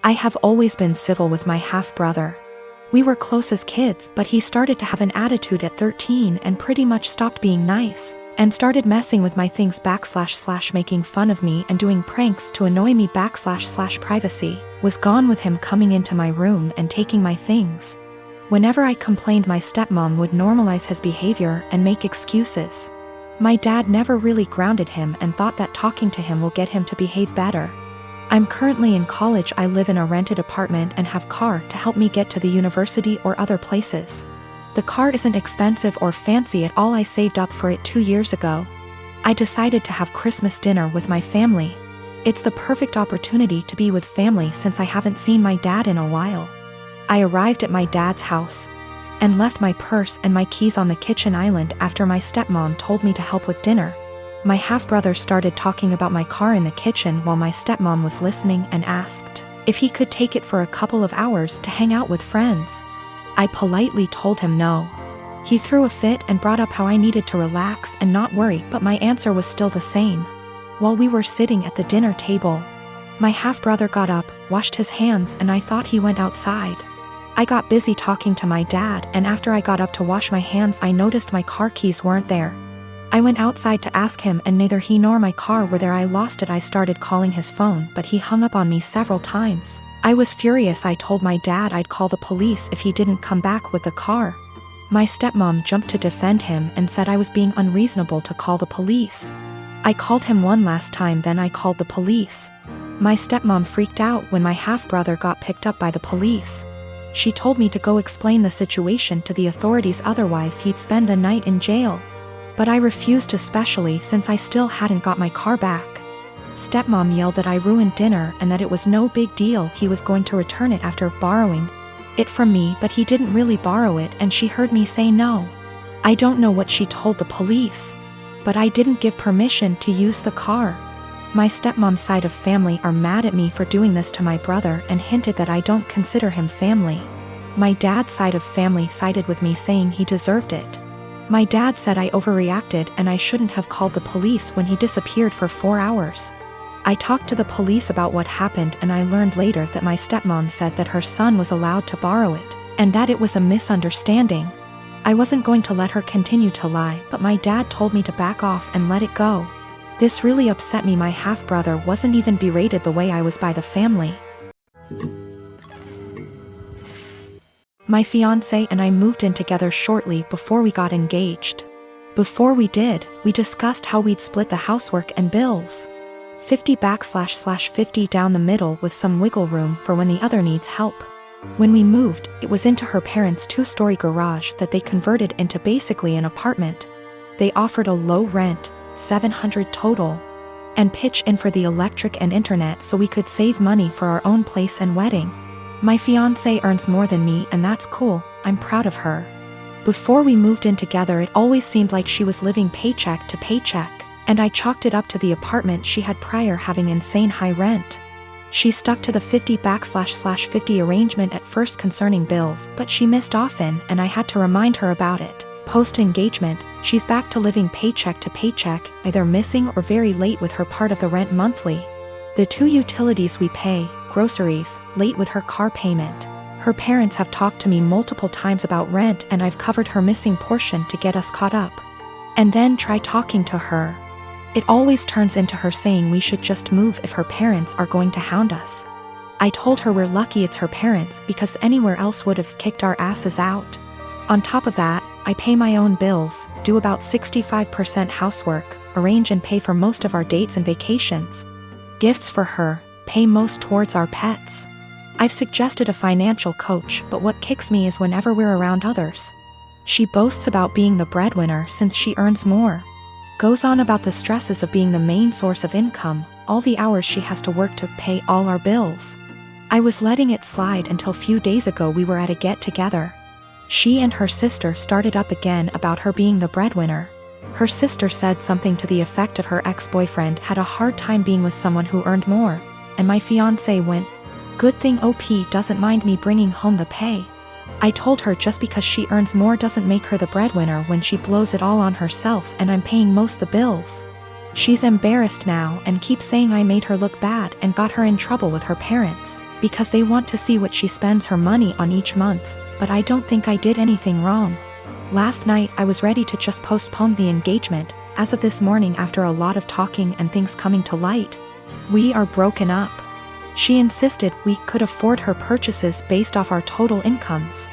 I have always been civil with my half-brother. We were close as kids, but he started to have an attitude at 13 and pretty much stopped being nice, and started messing with my things / making fun of me and doing pranks to annoy me / privacy, was gone with him coming into my room and taking my things. Whenever I complained, my stepmom would normalize his behavior and make excuses. My dad never really grounded him and thought that talking to him will get him to behave better. I'm currently in college. I live in a rented apartment and have car to help me get to the university or other places. The car isn't expensive or fancy at all. I saved up for it 2 years ago. I decided to have Christmas dinner with my family. It's the perfect opportunity to be with family since I haven't seen my dad in a while. I arrived at my dad's house and left my purse and my keys on the kitchen island after my stepmom told me to help with dinner. My half-brother started talking about my car in the kitchen while my stepmom was listening and asked if he could take it for a couple of hours to hang out with friends. I politely told him no. He threw a fit and brought up how I needed to relax and not worry, but my answer was still the same. While we were sitting at the dinner table, my half-brother got up, washed his hands, and I thought he went outside. I got busy talking to my dad, and after I got up to wash my hands, I noticed my car keys weren't there. I went outside to ask him, and neither he nor my car were there. I lost it. I started calling his phone, but he hung up on me several times. I was furious. I told my dad I'd call the police if he didn't come back with the car. My stepmom jumped to defend him and said I was being unreasonable to call the police. I called him one last time, then I called the police. My stepmom freaked out when my half-brother got picked up by the police. She told me to go explain the situation to the authorities, otherwise he'd spend the night in jail. But I refused, especially since I still hadn't got my car back. Stepmom yelled that I ruined dinner and that it was no big deal. He was going to return it after borrowing it from me, but he didn't really borrow it, and she heard me say no. I don't know what she told the police, but I didn't give permission to use the car. My stepmom's side of family are mad at me for doing this to my brother and hinted that I don't consider him family. My dad's side of family sided with me, saying he deserved it. My dad said I overreacted and I shouldn't have called the police when he disappeared for 4 hours. I talked to the police about what happened, and I learned later that my stepmom said that her son was allowed to borrow it, and that it was a misunderstanding. I wasn't going to let her continue to lie, but my dad told me to back off and let it go. This really upset me. My half-brother wasn't even berated the way I was by the family. My fiancé and I moved in together shortly before we got engaged. Before we did, we discussed how we'd split the housework and bills. 50/50 down the middle, with some wiggle room for when the other needs help. When we moved, it was into her parents' 2-story garage that they converted into basically an apartment. They offered a low rent, $700 total, and pitch in for the electric and internet so we could save money for our own place and wedding. My fiancé earns more than me, and that's cool. I'm proud of her. Before we moved in together, it always seemed like she was living paycheck to paycheck, and I chalked it up to the apartment she had prior having insane high rent. She stuck to the 50/50 arrangement at first concerning bills, but she missed often, and I had to remind her about it. Post-engagement, she's back to living paycheck to paycheck, either missing or very late with her part of the rent monthly. The 2 utilities we pay, groceries, late with her car payment. Her parents have talked to me multiple times about rent, and I've covered her missing portion to get us caught up. And then try talking to her. It always turns into her saying we should just move if her parents are going to hound us. I told her we're lucky it's her parents, because anywhere else would have kicked our asses out. On top of that, I pay my own bills, do about 65% housework, arrange and pay for most of our dates and vacations. Gifts for her, pay most towards our pets. I've suggested a financial coach, but what kicks me is whenever we're around others. She boasts about being the breadwinner since she earns more. Goes on about the stresses of being the main source of income, all the hours she has to work to pay all our bills. I was letting it slide until few days ago we were at a get-together. She and her sister started up again about her being the breadwinner. Her sister said something to the effect of her ex-boyfriend had a hard time being with someone who earned more, and my fiancé went, "Good thing OP doesn't mind me bringing home the pay." I told her just because she earns more doesn't make her the breadwinner when she blows it all on herself and I'm paying most the bills. She's embarrassed now and keeps saying I made her look bad and got her in trouble with her parents, because they want to see what she spends her money on each month, but I don't think I did anything wrong. Last night I was ready to just postpone the engagement. As of this morning, after a lot of talking and things coming to light, we are broken up. She insisted we could afford her purchases based off our total incomes.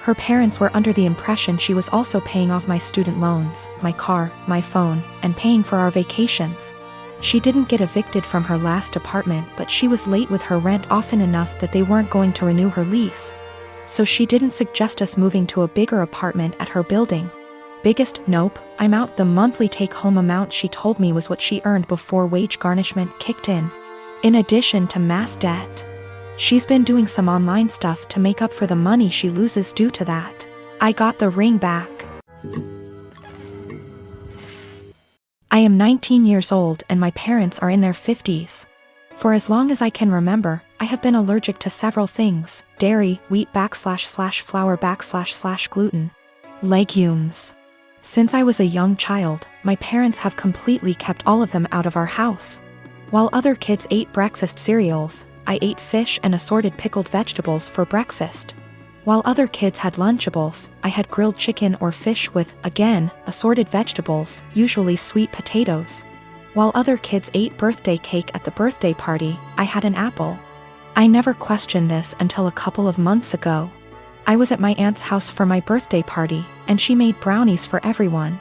Her parents were under the impression she was also paying off my student loans, my car, my phone, and paying for our vacations. She didn't get evicted from her last apartment, but she was late with her rent often enough that they weren't going to renew her lease. So she didn't suggest us moving to a bigger apartment at her building. Biggest nope, I'm out. The monthly take-home amount she told me was what she earned before wage garnishment kicked in addition to mass debt. She's been doing some online stuff to make up for the money she loses due to that. I got the ring back. I am 19 years old and my parents are in their 50s. For as long as I can remember, I have been allergic to several things: dairy, wheat / flour / gluten, legumes. Since I was a young child, my parents have completely kept all of them out of our house. While other kids ate breakfast cereals, I ate fish and assorted pickled vegetables for breakfast. While other kids had Lunchables, I had grilled chicken or fish with, again, assorted vegetables, usually sweet potatoes. While other kids ate birthday cake at the birthday party, I had an apple. I never questioned this until a couple of months ago. I was at my aunt's house for my birthday party, and she made brownies for everyone.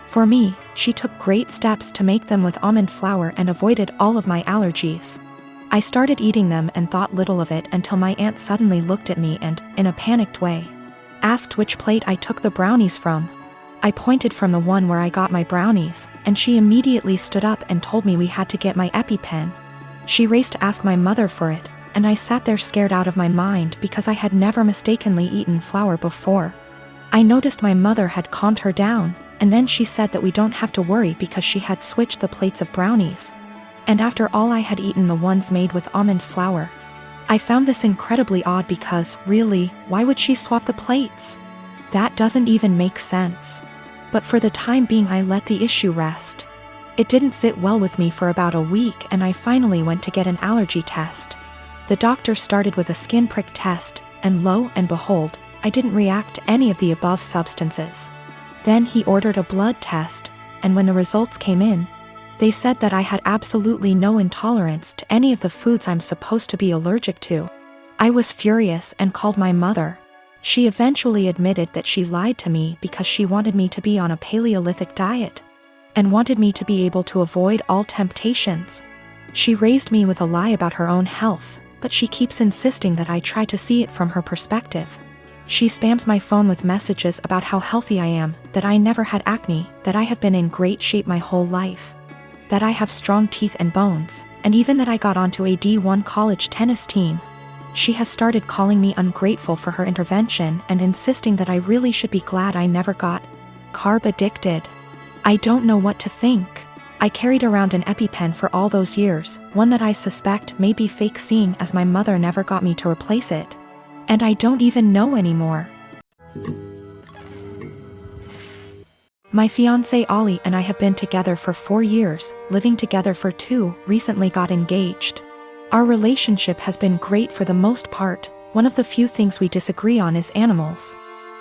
For me, she took great steps to make them with almond flour and avoided all of my allergies. I started eating them and thought little of it until my aunt suddenly looked at me and, in a panicked way, asked which plate I took the brownies from. I pointed from the one where I got my brownies, and she immediately stood up and told me we had to get my EpiPen. She raced to ask my mother for it, and I sat there scared out of my mind because I had never mistakenly eaten flour before. I noticed my mother had calmed her down, and then she said that we don't have to worry because she had switched the plates of brownies. And after all, I had eaten the ones made with almond flour. I found this incredibly odd because, really, why would she swap the plates? That doesn't even make sense. But for the time being, I let the issue rest. It didn't sit well with me for about a week, and I finally went to get an allergy test. The doctor started with a skin prick test, and lo and behold, I didn't react to any of the above substances. Then he ordered a blood test, and when the results came in, they said that I had absolutely no intolerance to any of the foods I'm supposed to be allergic to. I was furious and called my mother. She eventually admitted that she lied to me because she wanted me to be on a Paleolithic diet and wanted me to be able to avoid all temptations. She raised me with a lie about her own health, but she keeps insisting that I try to see it from her perspective. She spams my phone with messages about how healthy I am, that I never had acne, that I have been in great shape my whole life, that I have strong teeth and bones, and even that I got onto a D1 college tennis team. She has started calling me ungrateful for her intervention and insisting that I really should be glad I never got carb addicted. I don't know what to think. I carried around an EpiPen for all those years, one that I suspect may be fake, seeing as my mother never got me to replace it. And I don't even know anymore. My fiancé Ollie and I have been together for 4 years, living together for 2, recently got engaged. Our relationship has been great for the most part. One of the few things we disagree on is animals.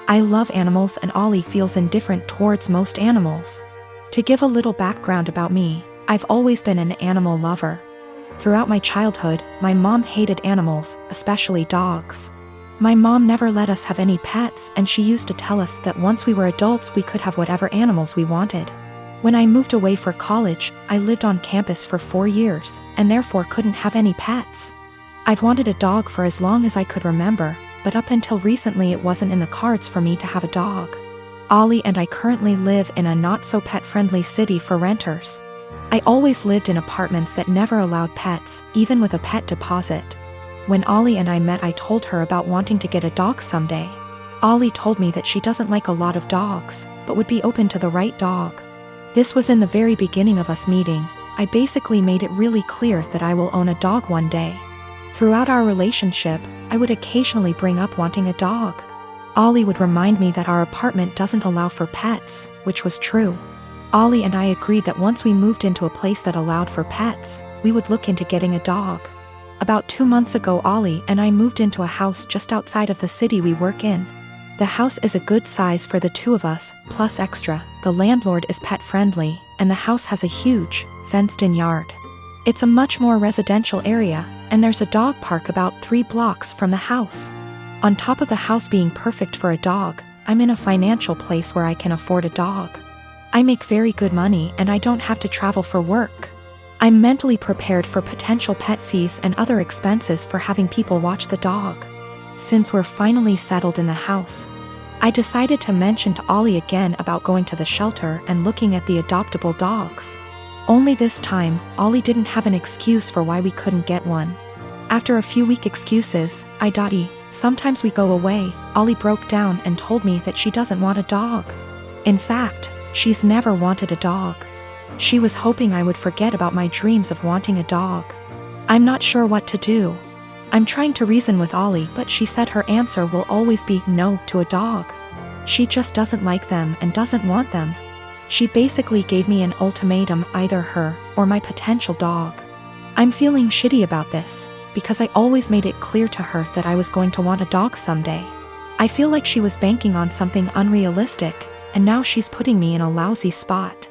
I love animals and Ollie feels indifferent towards most animals. To give a little background about me, I've always been an animal lover. Throughout my childhood, my mom hated animals, especially dogs. My mom never let us have any pets, and she used to tell us that once we were adults we could have whatever animals we wanted. When I moved away for college, I lived on campus for 4 years, and therefore couldn't have any pets. I've wanted a dog for as long as I could remember, but up until recently it wasn't in the cards for me to have a dog. Ollie and I currently live in a not-so-pet-friendly city for renters. I always lived in apartments that never allowed pets, even with a pet deposit. When Ollie and I met, I told her about wanting to get a dog someday. Ollie told me that she doesn't like a lot of dogs, but would be open to the right dog. This was in the very beginning of us meeting. I basically made it really clear that I will own a dog one day. Throughout our relationship, I would occasionally bring up wanting a dog. Ollie would remind me that our apartment doesn't allow for pets, which was true. Ollie and I agreed that once we moved into a place that allowed for pets, we would look into getting a dog. About 2 months ago, Ollie and I moved into a house just outside of the city we work in. The house is a good size for the two of us, plus extra. The landlord is pet friendly, and the house has a huge, fenced-in yard. It's a much more residential area, and there's a dog park about 3 blocks from the house. On top of the house being perfect for a dog, I'm in a financial place where I can afford a dog. I make very good money and I don't have to travel for work. I'm mentally prepared for potential pet fees and other expenses for having people watch the dog. Since we're finally settled in the house, I decided to mention to Ollie again about going to the shelter and looking at the adoptable dogs. Only this time, Ollie didn't have an excuse for why we couldn't get one. After a few weak excuses, sometimes we go away, Ollie broke down and told me that she doesn't want a dog. In fact, she's never wanted a dog. She was hoping I would forget about my dreams of wanting a dog. I'm not sure what to do. I'm trying to reason with Ollie, but she said her answer will always be no to a dog. She just doesn't like them and doesn't want them. She basically gave me an ultimatum, either her or my potential dog. I'm feeling shitty about this, because I always made it clear to her that I was going to want a dog someday. I feel like she was banking on something unrealistic, and now she's putting me in a lousy spot.